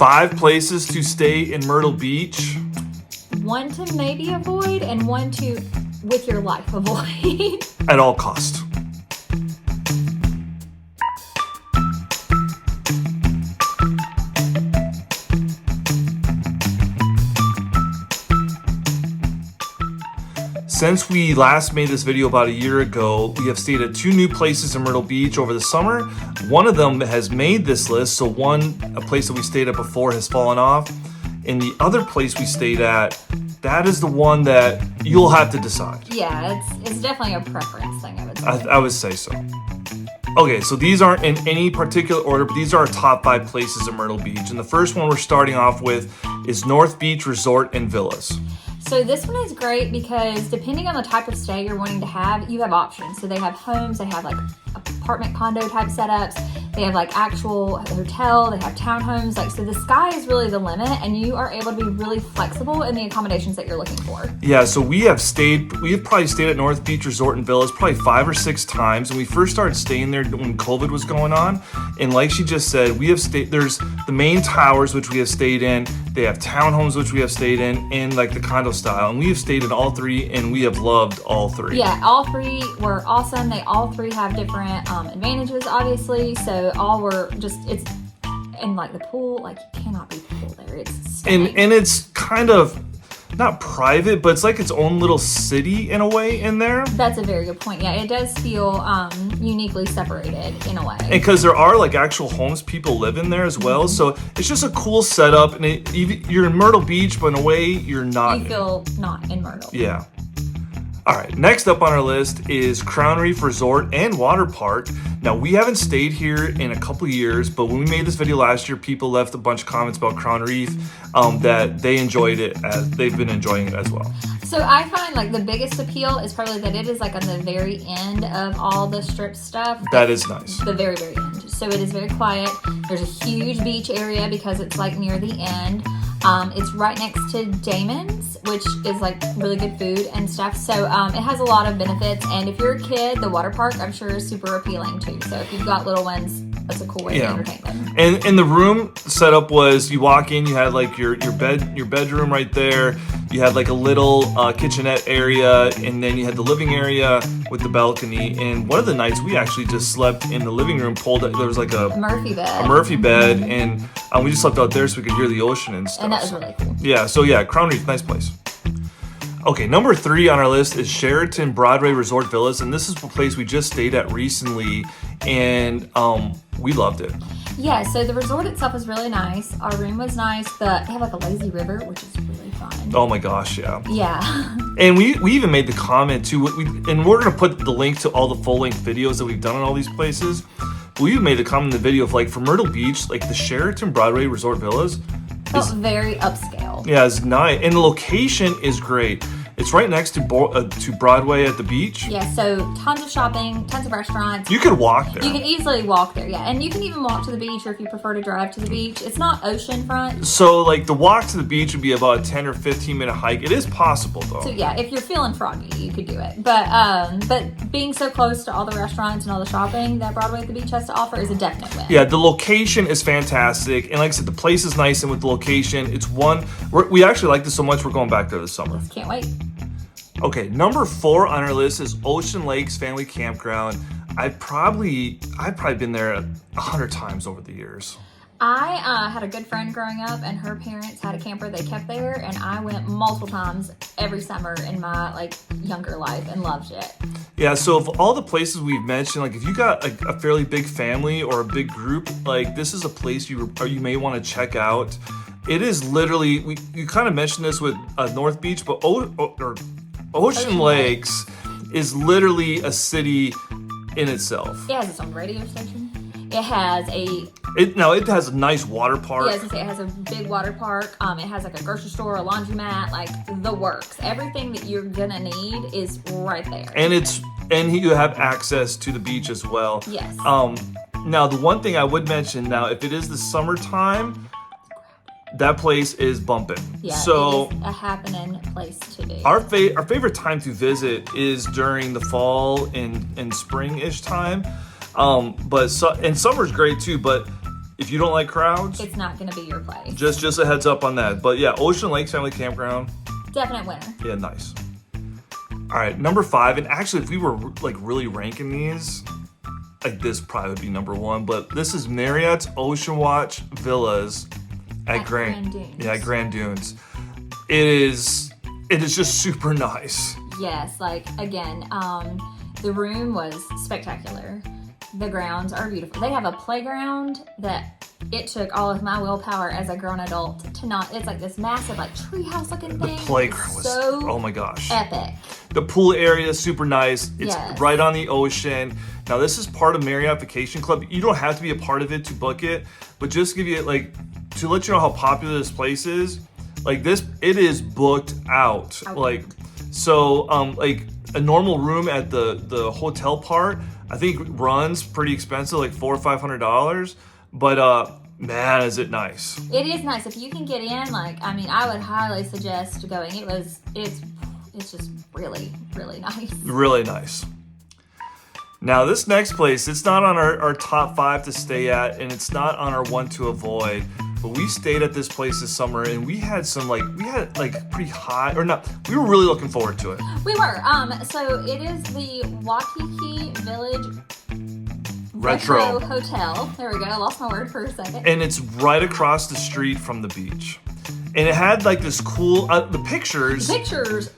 5 places to stay in Myrtle Beach. 1 to maybe avoid, and 1 to, with your life, avoid. At all costs. Since we last made this video about a year ago, we have stayed at 2 new places in Myrtle Beach over the summer. One of them has made this list, so a place that we stayed at before has fallen off. And the other place we stayed at, that is the one that you'll have to decide. Yeah, it's definitely a preference thing, I would say. I would say so. Okay, so these aren't in any particular order, but these are our top 5 places in Myrtle Beach. And the first one we're starting off with is North Beach Resort and Villas. So this one is great because depending on the type of stay you're wanting to have, you have options. So they have homes, they have like apartment condo type setups, they have like actual hotel, they have townhomes. Like, so the sky is really the limit, and you are able to be really flexible in the accommodations that you're looking for. Yeah, so we have probably stayed at North Beach Resort and Villas probably 5 or 6 times. And we first started staying there when COVID was going on. And like she just said, we have stayed, there's the main towers, which we have stayed in. They have townhomes, which we have stayed in, and like the condo style. And we have stayed in all 3, and we have loved all 3. Yeah, all 3 were awesome. They all 3 have different advantages, obviously. So all were just, it's, and like the pool, like you cannot beat the pool there. It's stunning. And it's kind of not private, but it's like its own little city in a way in there. That's a very good point. Yeah, it does feel uniquely separated in a way. And because there are like actual homes people live in there as well, so it's just a cool setup. And you're in Myrtle Beach, but in a way you're not. You feel not in Myrtle. Yeah. All right, next up on our list is Crown Reef Resort and Water Park. Now, we haven't stayed here in a couple of years, but when we made this video last year, people left a bunch of comments about Crown Reef that they enjoyed it, as they've been enjoying it as well. So I find like the biggest appeal is probably that it is like on the very end of all the strip stuff. That is nice. The very, very end. So it is very quiet. There's a huge beach area because it's like near the end. It's right next to Damon's, which is like really good food and stuff. So it has a lot of benefits. And if you're a kid, the water park, I'm sure, is super appealing too. So if you've got little ones, that's a cool way to entertain them. And the room setup was, you walk in, you had like your bedroom right there. You had like a little kitchenette area, and then you had the living area with the balcony. And one of the nights we actually just slept in the living room. There was like a Murphy bed. A Murphy bed, and we just slept out there so we could hear the ocean and stuff. And that was really cool. Yeah, so yeah, Crown Reef, nice place. Okay, number 3 on our list is Sheraton Broadway Resort Villas, and this is the place we just stayed at recently, and we loved it. Yeah, so the resort itself was really nice. Our room was nice. They have like a lazy river, which is really fun. Oh my gosh, yeah. Yeah. And we even made the comment too, and we're gonna put the link to all the full-length videos that we've done in all these places. But we even made a comment in the video of like, for Myrtle Beach, like the Sheraton Broadway Resort Villas felt very upscale. Yeah, it's nice, and the location is great. It's right next to Broadway at the beach. Yeah, so tons of shopping, tons of restaurants. You could walk there. You can easily walk there, yeah. And you can even walk to the beach, or if you prefer to drive to the beach. It's not oceanfront. So, like, the walk to the beach would be about a 10 or 15-minute hike. It is possible, though. So, yeah, if you're feeling froggy, you could do it. But being so close to all the restaurants and all the shopping that Broadway at the beach has to offer is a definite win. Yeah, the location is fantastic. And like I said, the place is nice, and with the location, it's we actually like this so much, we're going back there this summer. Can't wait. Okay, number 4 on our list is Ocean Lakes Family Campground. I've probably been there 100 times over the years. I had a good friend growing up, and her parents had a camper they kept there, and I went multiple times every summer in my younger life and loved it. Yeah, so of all the places we've mentioned, like if you got a fairly big family or a big group, like this is a place you may want to check out. It is literally, you kind of mentioned this with North Beach, but Ocean Lakes is literally a city in itself. It has its own radio station. It has it has a nice water park. Yeah, it has a big water park. It has like a grocery store, a laundromat, like the works. Everything that you're gonna need is right there. And you have access to the beach as well. Yes. Now the one thing I would mention, now if it is the summertime, that place is bumping. Yeah, so it is a happening place to be. Our favorite time to visit is during the fall and spring-ish time. And summer's great too, but if you don't like crowds, it's not going to be your place. Just a heads up on that. But yeah, Ocean Lakes Family Campground. Definite winner. Yeah, nice. All right, number 5, and actually if we were like really ranking these, like this probably would be number 1, but this is Marriott's Ocean Watch Villas at Grand Dunes. Yeah, Grand Dunes. It is just super nice. Yes, like again, the room was spectacular. The grounds are beautiful. They have a playground that it took all of my willpower as a grown adult to not. It's like this massive, like treehouse looking thing. The playground was so oh my gosh, epic. The pool area is super nice. It's Yes. right on the ocean. Now this is part of Marriott Vacation Club. You don't have to be a part of it to book it, but just give you like to let you know how popular this place is. Like this, it is booked out. Okay. Like so, like a normal room at the hotel part, I think runs pretty expensive, like $400 or $500. But man, is it nice? It is nice if you can get in. Like, I mean, I would highly suggest going. It's just really, really nice. Really nice. Now this next place, it's not on our top 5 to stay at, and it's not on our 1 to avoid. But we stayed at this place this summer, and we had pretty high, or not. We were really looking forward to it. We were. So it is the Walky Village Retro. Hotel. There we go. I lost my word for a second. And it's right across the street from the beach. And it had like this cool, the pictures. The pictures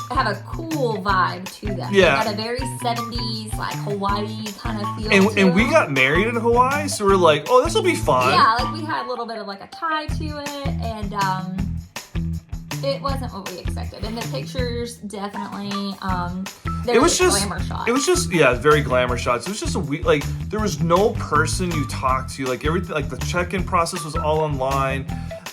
have a cool vibe to them. Yeah. They got a very 70s, like Hawaii kind of feel to And we them. got married in Hawaii, so we're like, oh, this will be fun. Yeah, like we had a little bit of like a tie to it, and it wasn't what we expected. And the pictures definitely, It was just glamour shots. It was just very glamour shots. It was just like there was no person you talked to. Like everything, like the check-in process was all online.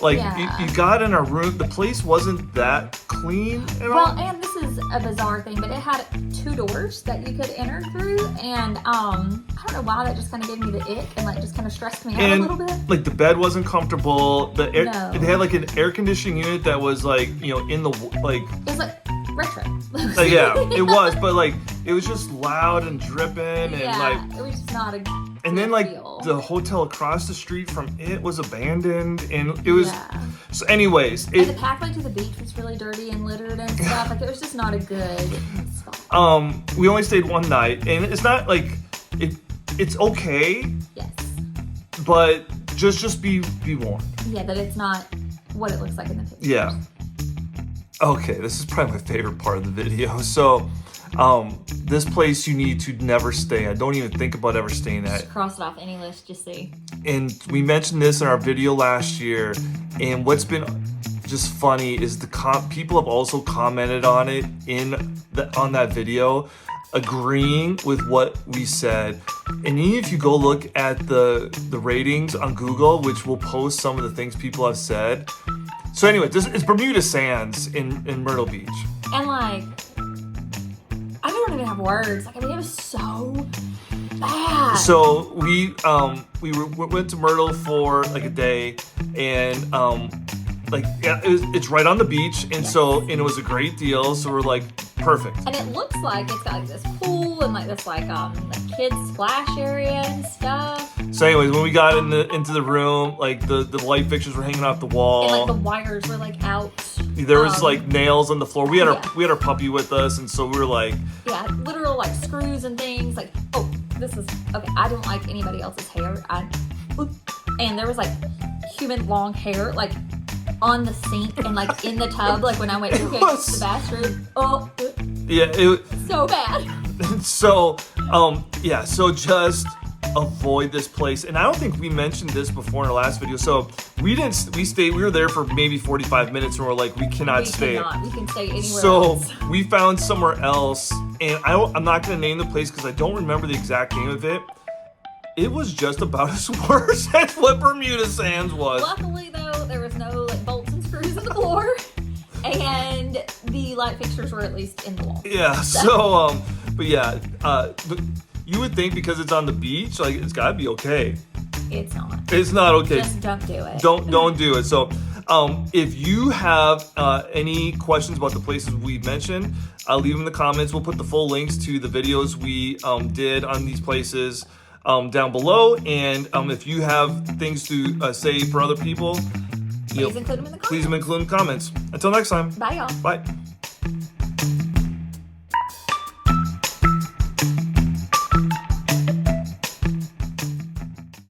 Like Yeah. you got in our room. The place wasn't that clean at all. Well, and this is a bizarre thing, but it had 2 doors that you could enter through, and I don't know why that just kind of gave me the ick and like just kind of stressed me out a little bit. Like the bed wasn't comfortable. The air, No. They had like an air conditioning unit that was like in the like. It was like retro. Yeah, it was, but like it was just loud and dripping and yeah, like. it was just not a. And then like feel. the hotel across the street from it was abandoned, and it was. Yeah. So, anyways, And the pathway to the beach was really dirty and littered and stuff. Like it was just not a good spot. we only stayed one night, and it's not like it's okay, Yes. but just be warned. Yeah, that it's not what it looks like in the picture. Yeah. Okay, this is probably my favorite part of the video. So, this place you need to never stay at. Don't even think about ever staying at. Just cross it off any list, just see. And we mentioned this in our video last year. And what's been just funny is people have also commented on it on that video, agreeing with what we said. And even if you go look at the ratings on Google, which will post some of the things people have said. So anyway, it's Bermuda Sands in Myrtle Beach. And like, I don't even have words. Like, I mean, it was so bad. So we went to Myrtle for like a day, and it's right on the beach, and and it was a great deal. So we're like, perfect. And it looks like it's got like this pool and like this like kids splash area and stuff. So anyways, when we got into the room, like the light fixtures were hanging off the wall. And like the wires were like out. There was like nails on the floor. We had Yeah. we had our puppy with us, and so we were like, Yeah, literal like screws and things. Like, oh, this is okay. I don't like anybody else's hair. And there was like human long hair like on the sink and like in the tub. Like when I went to go to the bathroom. Oh, yeah, it so bad. so so just avoid this place. And I don't think we mentioned this before in our last video. So we were there for maybe 45 minutes, and we're like, we cannot stay. We can stay anywhere So else. we found somewhere else, and I'm not going to name the place because I don't remember the exact name of it. It was just about as worse as what Bermuda Sands was. Luckily, though, there was no like bolts and screws in the floor, and the light fixtures were at least in the wall. Yeah. So, but yeah, you would think because it's on the beach, like it's got to be okay. It's not. It's not okay. Just don't do it. Don't do it. So, if you have any questions about the places we mentioned, leave them in the comments. We'll put the full links to the videos we did on these places. down below. And if you have things to say for other people, Please include them in the comments. please include them in the comments. Until next time. Bye, y'all. Bye.